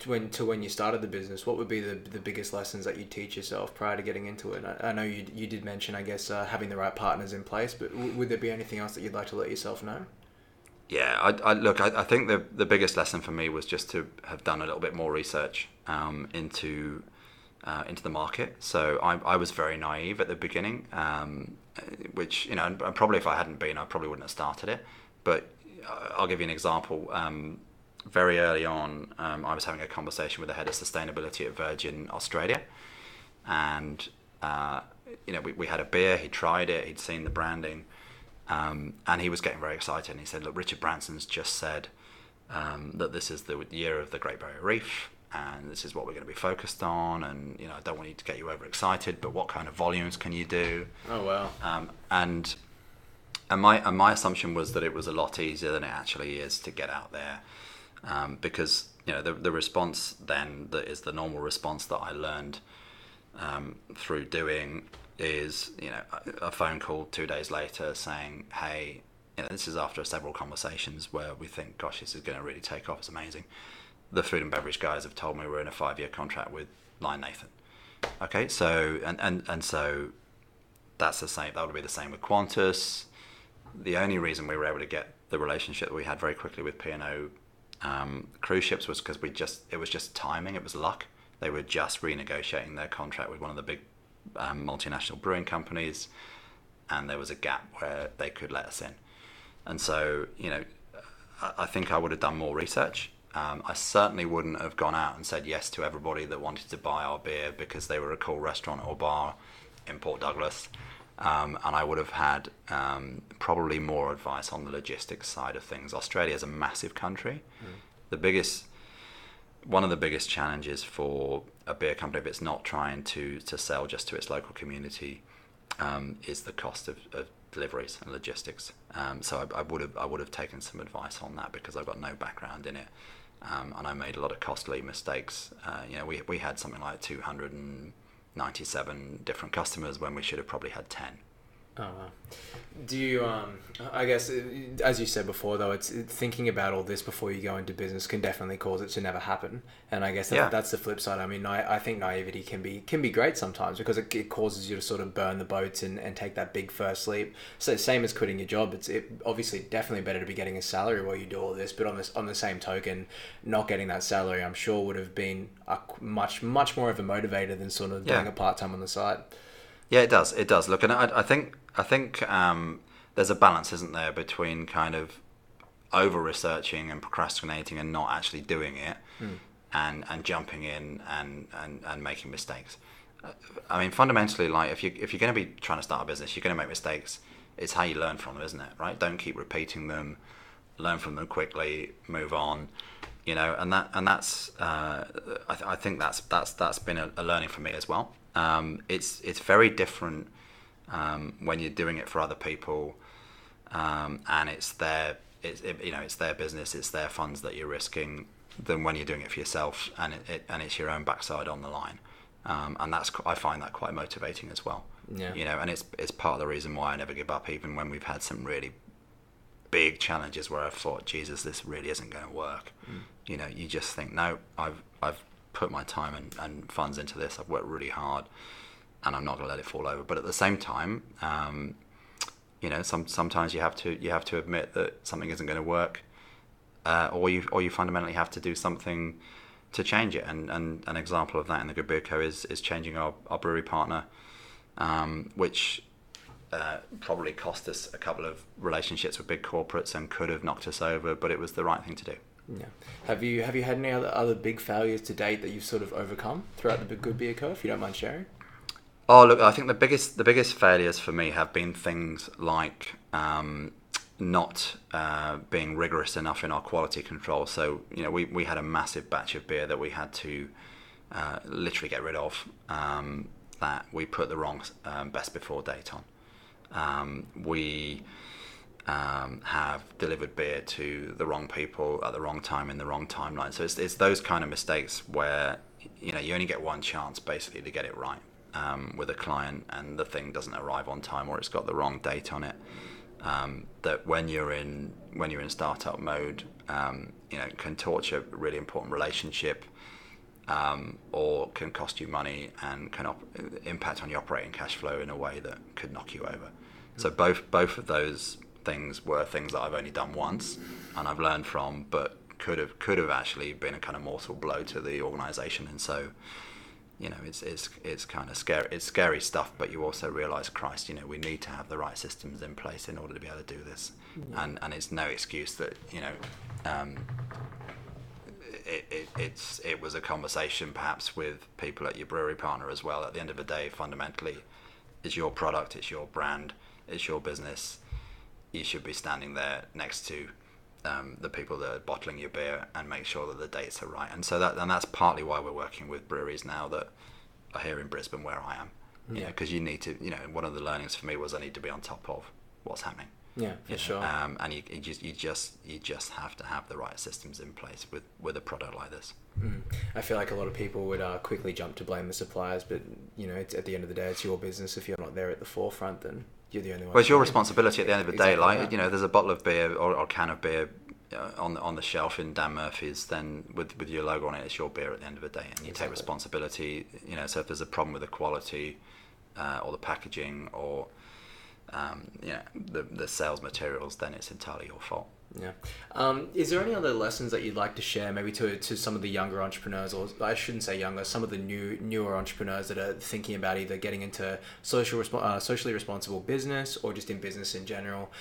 when you started the business, what would be the biggest lessons that you teach yourself prior to getting into it? I know you did mention, I guess, having the right partners in place, but would there be anything else that you'd like to let yourself know?
Yeah, I think the biggest lesson for me was just to have done a little bit more research into the market. So I was very naive at the beginning, which, and probably if I hadn't been, I probably wouldn't have started it. But I'll give you an example. Very early on, I was having a conversation with the head of sustainability at Virgin Australia, and we had a beer. He tried it. He'd seen the branding. And he was getting very excited, and he said, look, Richard Branson's just said that this is the year of the Great Barrier Reef, and this is what we're going to be focused on, and I don't want you to get you overexcited, but what kind of volumes can you do?
Oh, wow.
And my assumption was that it was a lot easier than it actually is to get out there, because the response then, that is the normal response that I learned through doing, is a phone call 2 days later saying, hey, this is after several conversations where we think, gosh, this is going to really take off, it's amazing. The food and beverage guys have told me we're in a 5-year contract with Lion Nathan. Okay, so and so that's the same. That would be the same with Qantas. The only reason we were able to get the relationship that we had very quickly with P&O cruise ships was because it was just timing. It was luck. They were just renegotiating their contract with one of the big multinational brewing companies, and there was a gap where they could let us in. And so I think I would have done more research. I certainly wouldn't have gone out and said yes to everybody that wanted to buy our beer because they were a cool restaurant or bar in Port Douglas, and I would have had probably more advice on the logistics side of things. Australia is a massive country. One of the biggest challenges for a beer company, if it's not trying to sell just to its local community, is the cost of deliveries and logistics. So I would have taken some advice on that, because I've got no background in it, and I made a lot of costly mistakes. We had something like 297 different customers when we should have probably had 10.
Oh, wow. Do you, I guess, as you said before, though, it's thinking about all this before you go into business can definitely cause it to never happen. And I guess that's the flip side. I mean, I think naivety can be great sometimes, because it causes you to sort of burn the boats and take that big first leap. So same as quitting your job. It's obviously definitely better to be getting a salary while you do all this. But on the same token, not getting that salary, I'm sure, would have been much more of a motivator than sort of doing a part-time on the side.
Yeah, it does. It does. Look, and I think there's a balance, isn't there, between kind of over-researching and procrastinating and not actually doing it, and jumping in and making mistakes. I mean, fundamentally, like if you're going to be trying to start a business, you're going to make mistakes. It's how you learn from them, isn't it? Right? Don't keep repeating them. Learn from them quickly. Move on. And that's I think that's been a learning for me as well. It's very different when you're doing it for other people, and it's their business, it's their funds that you're risking, than when you're doing it for yourself and it's your own backside on the line. And I find that quite motivating as well.
Yeah.
And it's part of the reason why I never give up, even when we've had some really big challenges where I've thought, Jesus, this really isn't going to work. You just think, no, I've put my time and funds into this. I've worked really hard, and I'm not going to let it fall over. But at the same time, sometimes you have to admit that something isn't going to work, or you fundamentally have to do something to change it. And an example of that in the Good Beer Co is changing our brewery partner, which probably cost us a couple of relationships with big corporates and could have knocked us over, but it was the right thing to do.
Yeah. Have you had any other big failures to date that you've sort of overcome throughout the Good Beer Co, if you don't mind sharing?
Oh, look, I think the biggest failures for me have been things like not being rigorous enough in our quality control. So, we had a massive batch of beer that we had to literally get rid of, that we put the wrong best before date on. We have delivered beer to the wrong people at the wrong time in the wrong timeline. So it's those kind of mistakes where you only get one chance basically to get it right with a client, and the thing doesn't arrive on time or it's got the wrong date on it. That when you're in startup mode, can torture a really important relationship, or can cost you money and can impact on your operating cash flow in a way that could knock you over. So both of those things were things that I've only done once and I've learned from, but could have actually been a kind of mortal blow to the organization. And so it's kind of scary. It's scary stuff, but you also realize, Christ, we need to have the right systems in place in order to be able to do this. And it's no excuse that it was a conversation perhaps with people at your brewery partner as well. At the end of the day, fundamentally, it's your product, it's your brand, it's your business. You should be standing there next to the people that are bottling your beer and make sure that the dates are right. And so that's partly why we're working with breweries now that are here in Brisbane where I am. Because you need to, one of the learnings for me was I need to be on top of what's happening.
Yeah, for sure.
And you just have to have the right systems in place with a product like this.
I feel like a lot of people would quickly jump to blame the suppliers, but it's, at the end of the day, it's your business. If you're not there at the forefront, then you're the only one.
Well, it's your responsibility at the end of the day.
Exactly,
like there's a bottle of beer or can of beer on the shelf in Dan Murphy's, then with your logo on it, it's your beer at the end of the day, and you take responsibility. So if there's a problem with the quality or the packaging or the sales materials, then it's entirely your fault.
Yeah. Is there any other lessons that you'd like to share, maybe to some of the younger entrepreneurs, or I shouldn't say younger, some of the newer entrepreneurs that are thinking about either getting into socially responsible business or just in business in general?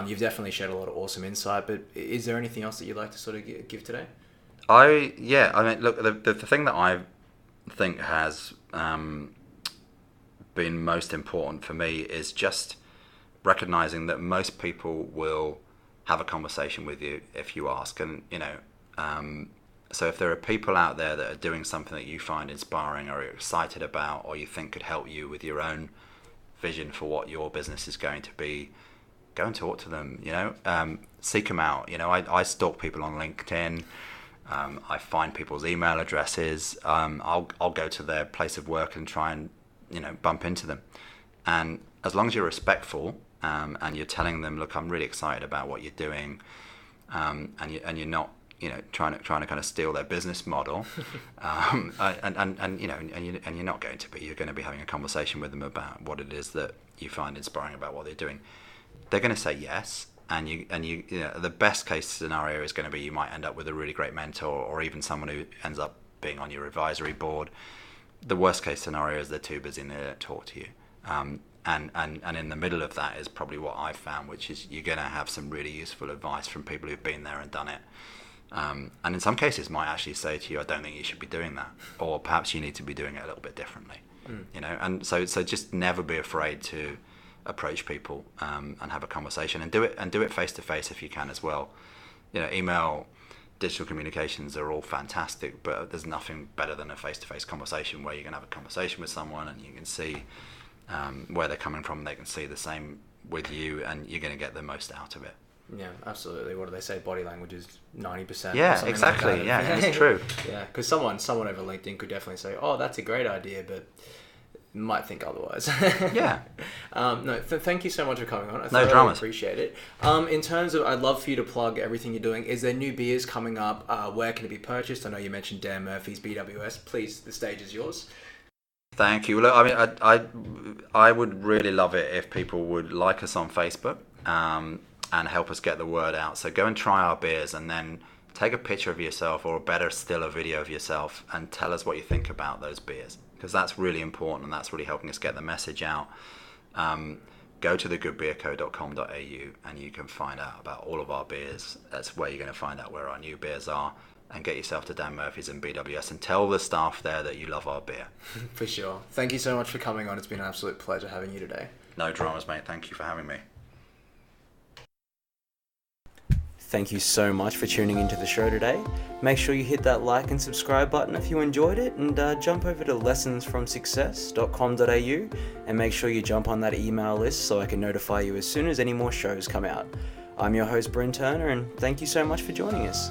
You've definitely shared a lot of awesome insight, but is there anything else that you'd like to sort of give today?
Look, the thing that I think has been most important for me is just recognizing that most people will have a conversation with you if you ask. And so if there are people out there that are doing something that you find inspiring or you're excited about or you think could help you with your own vision for what your business is going to be, go and talk to them. Seek them out. I stalk people on LinkedIn. I find people's email addresses. I'll go to their place of work and try and bump into them. And as long as you're respectful, and you're telling them, look, I'm really excited about what you're doing, and you're not, trying to kind of steal their business model, and you're not going to be. You're going to be having a conversation with them about what it is that you find inspiring about what they're doing. They're going to say yes, and the best case scenario is going to be you might end up with a really great mentor, or even someone who ends up being on your advisory board. The worst case scenario is they're too busy and they don't talk to you. And in the middle of that is probably what I've found, which is you're going to have some really useful advice from people who've been there and done it. And in some cases might actually say to you, I don't think you should be doing that. Or perhaps you need to be doing it a little bit differently. And so just never be afraid to approach people and have a conversation, and do it face to face if you can as well. Email, digital communications are all fantastic, but there's nothing better than a face to face conversation where you can have a conversation with someone and you can see where they're coming from. They can see the same with you, and you're going to get the most out of it.
Yeah, absolutely. What do they say? Body language is 90%.
Yeah, exactly. Like yeah, it's true.
Yeah, because someone over LinkedIn could definitely say, "Oh, that's a great idea," but might think otherwise.
Yeah.
Thank you so much for coming on.
No dramas.
Appreciate it. In terms of, I'd love for you to plug everything you're doing. Is there new beers coming up? Where can it be purchased? I know you mentioned Dan Murphy's, BWS. Please, the stage is yours.
Thank you. Look, I mean, I would really love it if people would like us on Facebook and help us get the word out. So go and try our beers, and then take a picture of yourself, or better still, a video of yourself, and tell us what you think about those beers, because that's really important and that's really helping us get the message out. go to thegoodbeerco.com.au and you can find out about all of our beers. That's where you're going to find out where our new beers are, and get yourself to Dan Murphy's and BWS and tell the staff there that you love our beer.
For sure. Thank you so much for coming on. It's been an absolute pleasure having you today.
No dramas, mate. Thank you for having me.
Thank you so much for tuning into the show today. Make sure you hit that like and subscribe button if you enjoyed it, and jump over to lessonsfromsuccess.com.au and make sure you jump on that email list so I can notify you as soon as any more shows come out. I'm your host, Bryn Turner, and thank you so much for joining us.